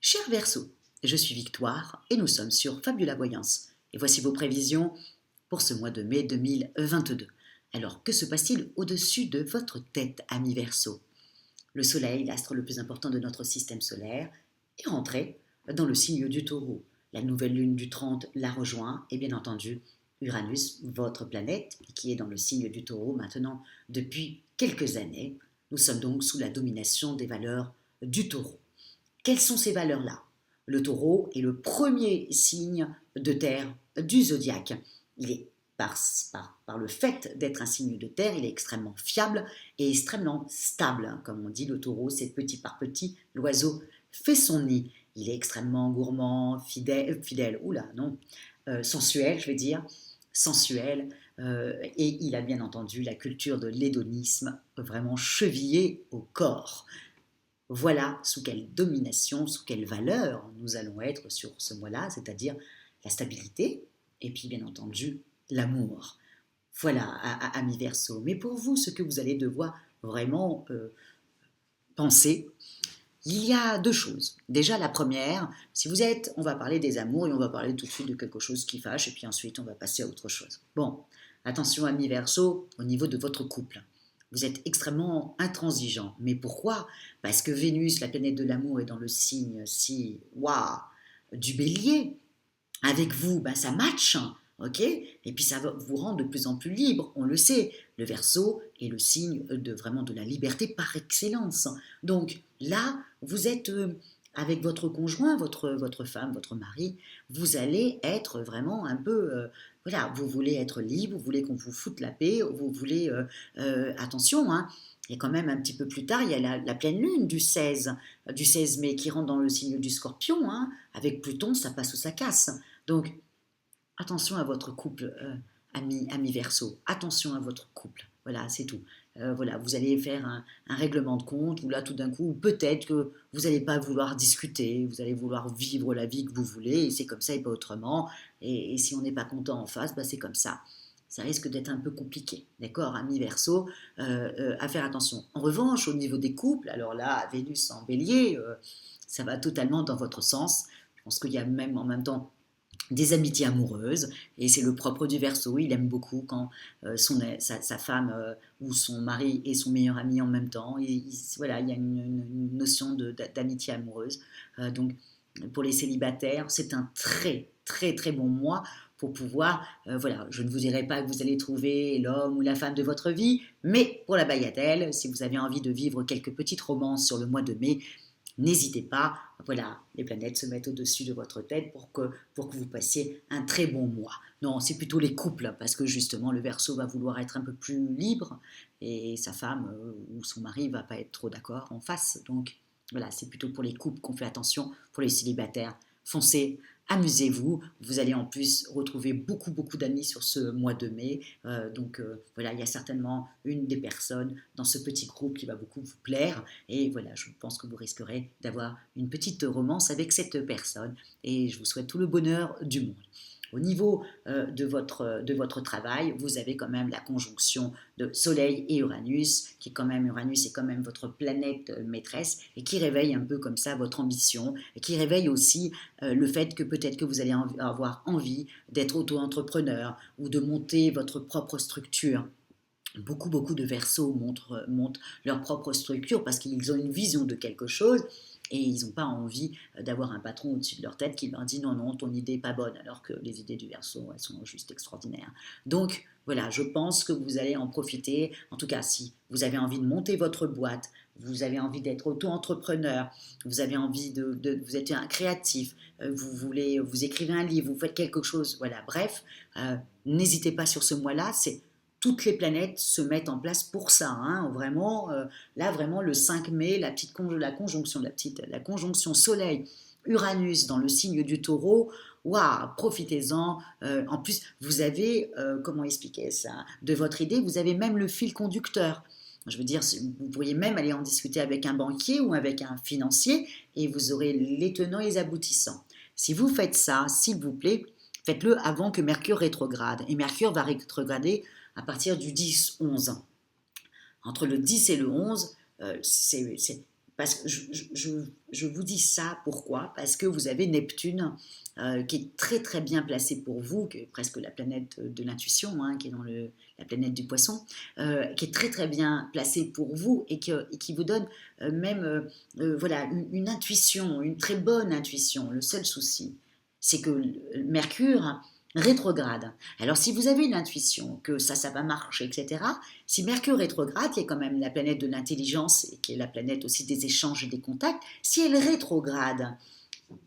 Cher Verseau, je suis Victoire et nous sommes sur Fabula Voyance. Et voici vos prévisions pour ce mois de mai 2022. Alors, que se passe-t-il au-dessus de votre tête, ami Verseau? Le Soleil, l'astre le plus important de notre système solaire, est rentré dans le signe du Taureau. La nouvelle lune du 30 l'a rejoint et bien entendu, Uranus, votre planète, qui est dans le signe du Taureau maintenant depuis quelques années. Nous sommes donc sous la domination des valeurs du Taureau. Quelles sont ces valeurs-là? Le Taureau est le premier signe de terre du zodiaque. Il est par le fait d'être un signe de terre, il est extrêmement fiable et extrêmement stable. Comme on dit, le Taureau, c'est petit par petit, l'oiseau fait son nid. Il est extrêmement gourmand, sensuel, je vais dire, sensuel, et il a bien entendu la culture de l'hédonisme vraiment chevillée au corps. Voilà sous quelle domination, sous quelle valeur nous allons être sur ce mois-là, c'est-à-dire la stabilité et puis bien entendu l'amour. Voilà, amis Verseau. Mais pour vous, ce que vous allez devoir vraiment penser, il y a deux choses. Déjà, la première, si vous êtes, on va parler des amours et on va parler tout de suite de quelque chose qui fâche et puis ensuite on va passer à autre chose. Bon, attention, amis Verseau, au niveau de votre couple. Vous êtes extrêmement intransigeant. Mais pourquoi? Parce que Vénus, la planète de l'amour, est dans le signe du bélier. Avec vous, ça match, ok? Et puis ça va vous rendre de plus en plus libre, on le sait. Le Verseau est le signe vraiment de la liberté par excellence. Donc là, vous êtes avec votre conjoint, votre femme, votre mari, vous allez être vraiment un peu... vous voulez être libre, vous voulez qu'on vous foute la paix, vous voulez... attention, hein, et quand même un petit peu plus tard, il y a la pleine lune du 16 mai qui rentre dans le signe du Scorpion. Hein. Avec Pluton, ça passe ou ça casse. Donc, attention à votre couple, ami Verseau. Attention à votre couple. Voilà, c'est tout. Voilà, vous allez faire un règlement de compte, ou là, tout d'un coup, peut-être que vous n'allez pas vouloir discuter, vous allez vouloir vivre la vie que vous voulez, et c'est comme ça et pas autrement. Et si on n'est pas content en face, c'est comme ça. Ça risque d'être un peu compliqué, d'accord, ami Verseau, à faire attention. En revanche, au niveau des couples, alors là, Vénus en bélier, ça va totalement dans votre sens. Je pense qu'il y a même en même temps des amitiés amoureuses, et c'est le propre du Verseau. Il aime beaucoup quand sa femme ou son mari est son meilleur ami en même temps. Voilà, il y a une notion d'amitié amoureuse. Donc, pour les célibataires, c'est un très, très, très bon mois pour pouvoir, je ne vous dirai pas que vous allez trouver l'homme ou la femme de votre vie, mais pour la bagatelle, si vous avez envie de vivre quelques petites romances sur le mois de mai, n'hésitez pas, voilà, les planètes se mettent au-dessus de votre tête pour que vous passiez un très bon mois. Non, c'est plutôt les couples, parce que justement le Verseau va vouloir être un peu plus libre et sa femme ou son mari ne va pas être trop d'accord en face. Donc voilà, c'est plutôt pour les couples qu'on fait attention, pour les célibataires. Foncez, amusez-vous. Vous allez en plus retrouver beaucoup, beaucoup d'amis sur ce mois de mai. Il y a certainement une des personnes dans ce petit groupe qui va beaucoup vous plaire. Et voilà, je pense que vous risquerez d'avoir une petite romance avec cette personne. Et je vous souhaite tout le bonheur du monde. Au niveau de votre travail, vous avez quand même la conjonction de Soleil et Uranus, Uranus est quand même votre planète maîtresse et qui réveille un peu comme ça votre ambition et qui réveille aussi le fait que peut-être que vous allez avoir envie d'être auto-entrepreneur ou de monter votre propre structure. Beaucoup de Verseaux montent leur propre structure parce qu'ils ont une vision de quelque chose et ils n'ont pas envie d'avoir un patron au-dessus de leur tête qui leur dit non, ton idée n'est pas bonne, alors que les idées du Verseau, elles sont juste extraordinaires. Donc voilà, je pense que vous allez en profiter. En tout cas, si vous avez envie de monter votre boîte, vous avez envie d'être auto-entrepreneur, vous avez envie vous êtes un créatif, vous écrivez un livre, vous faites quelque chose, voilà, bref, n'hésitez pas sur ce mois-là, toutes les planètes se mettent en place pour ça. Hein, vraiment, là, vraiment, le 5 mai, la conjonction Soleil-Uranus dans le signe du Taureau, waouh, profitez-en. En plus, vous avez, comment expliquer ça? De votre idée, vous avez même le fil conducteur. Je veux dire, vous pourriez même aller en discuter avec un banquier ou avec un financier et vous aurez les tenants et les aboutissants. Si vous faites ça, s'il vous plaît, faites-le avant que Mercure rétrograde. Et Mercure va rétrograder à partir du 10-11. Entre le 10 et le 11, parce que je vous dis ça, pourquoi? Parce que vous avez Neptune qui est très très bien placé pour vous, qui est presque la planète de l'intuition, hein, qui est dans la planète du poisson, qui est très très bien placé pour vous et qui vous donne même voilà, une intuition, une très bonne intuition. Le seul souci, c'est que Mercure rétrograde. Alors si vous avez une intuition que ça va marcher, etc., si Mercure rétrograde, qui est quand même la planète de l'intelligence et qui est la planète aussi des échanges et des contacts, si elle rétrograde,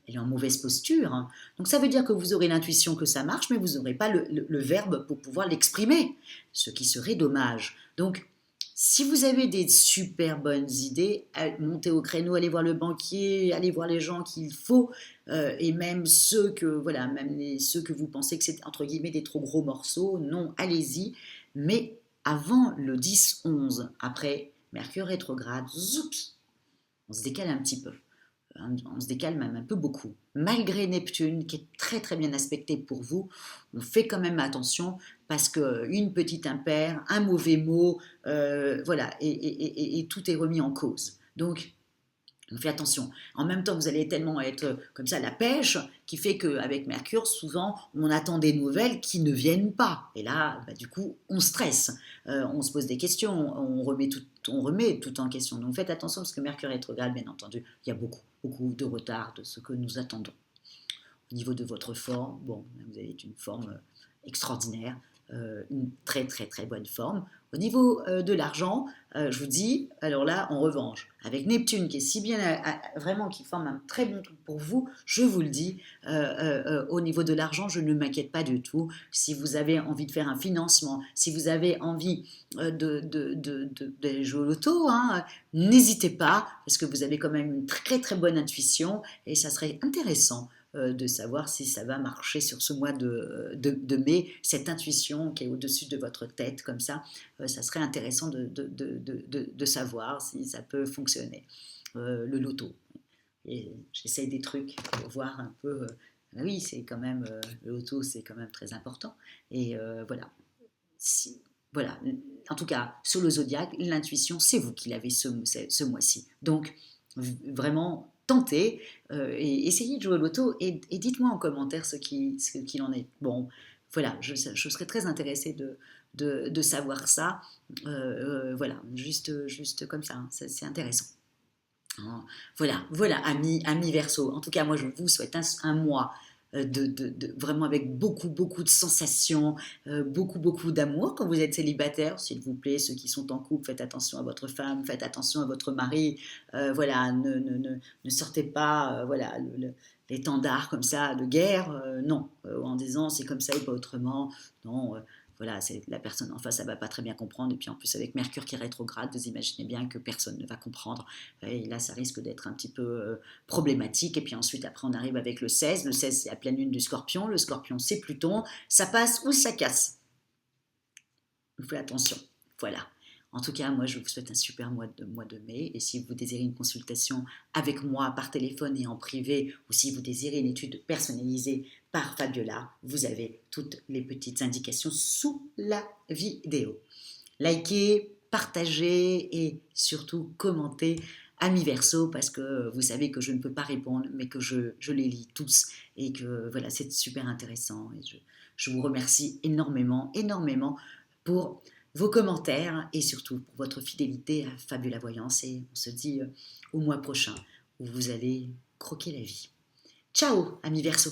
elle est en mauvaise posture. Hein. Donc ça veut dire que vous aurez l'intuition que ça marche, mais vous n'aurez pas le verbe pour pouvoir l'exprimer, ce qui serait dommage. Donc si vous avez des super bonnes idées, montez au créneau, allez voir le banquier, allez voir les gens qu'il faut, et même ceux que voilà, ceux que vous pensez que c'est entre guillemets des trop gros morceaux, non, allez-y. Mais avant le 10-11, après Mercure rétrograde, zoups, on se décale un petit peu. On se décale même un peu beaucoup. Malgré Neptune, qui est très très bien aspecté pour vous, on fait quand même attention parce qu'une petite impaire, un mauvais mot, voilà, et tout est remis en cause. Donc, on fait attention. En même temps, vous allez tellement être comme ça la pêche qui fait qu'avec Mercure, souvent, on attend des nouvelles qui ne viennent pas. Et là, bah, du coup, on stresse, on se pose des questions, on remet tout en question. Donc faites attention parce que Mercure rétrograde, bien entendu, il y a beaucoup, beaucoup de retard de ce que nous attendons. Au niveau de votre forme, bon, vous avez une forme extraordinaire, une très très très bonne forme. Au niveau de l'argent, je vous dis, alors là, en revanche, avec Neptune qui est si bien, vraiment qui forme un très bon truc pour vous, je vous le dis, au niveau de l'argent, je ne m'inquiète pas du tout. Si vous avez envie de faire un financement, si vous avez envie de jouer au loto, hein, n'hésitez pas, parce que vous avez quand même une très très bonne intuition et ça serait intéressant de savoir si ça va marcher sur ce mois de mai, cette intuition qui est au-dessus de votre tête, comme ça serait intéressant de savoir si ça peut fonctionner. Le loto. Et j'essaye des trucs pour voir un peu. Oui, c'est quand même, le loto, c'est quand même très important. Et voilà. Voilà. En tout cas, sur le zodiaque, l'intuition, c'est vous qui l'avez ce mois-ci. Donc, vraiment, tentez et essayez de jouer au loto et dites-moi en commentaire ce qu'il en est. Bon, voilà, je serais très intéressée de savoir ça. Voilà, juste comme ça, hein, c'est intéressant. Voilà, amis Verseau. En tout cas, moi, je vous souhaite un mois vraiment avec beaucoup, beaucoup de sensations, beaucoup, beaucoup d'amour. Quand vous êtes célibataire, s'il vous plaît, ceux qui sont en couple, faites attention à votre femme, faites attention à votre mari. Voilà, ne sortez pas, voilà, l'étendard comme ça de guerre. Non, en disant c'est comme ça et pas autrement. Non. Voilà, la personne en face, elle ne va pas très bien comprendre. Et puis en plus, avec Mercure qui est rétrograde, vous imaginez bien que personne ne va comprendre. Et là, ça risque d'être un petit peu problématique. Et puis ensuite, après, on arrive avec le 16. Le 16, c'est la pleine lune du Scorpion. Le Scorpion, c'est Pluton. Ça passe ou ça casse. Vous faites attention. Voilà. En tout cas, moi, je vous souhaite un super mois de mai. Et si vous désirez une consultation avec moi par téléphone et en privé, ou si vous désirez une étude personnalisée par Fabiola, vous avez toutes les petites indications sous la vidéo. Likez, partagez et surtout commentez Amis Verseau parce que vous savez que je ne peux pas répondre, mais que je les lis tous et que voilà, c'est super intéressant. Et je vous remercie énormément, énormément pour vos commentaires et surtout pour votre fidélité à Fabiola Voyance. Et on se dit au mois prochain où vous allez croquer la vie. Ciao, Amis Verseau!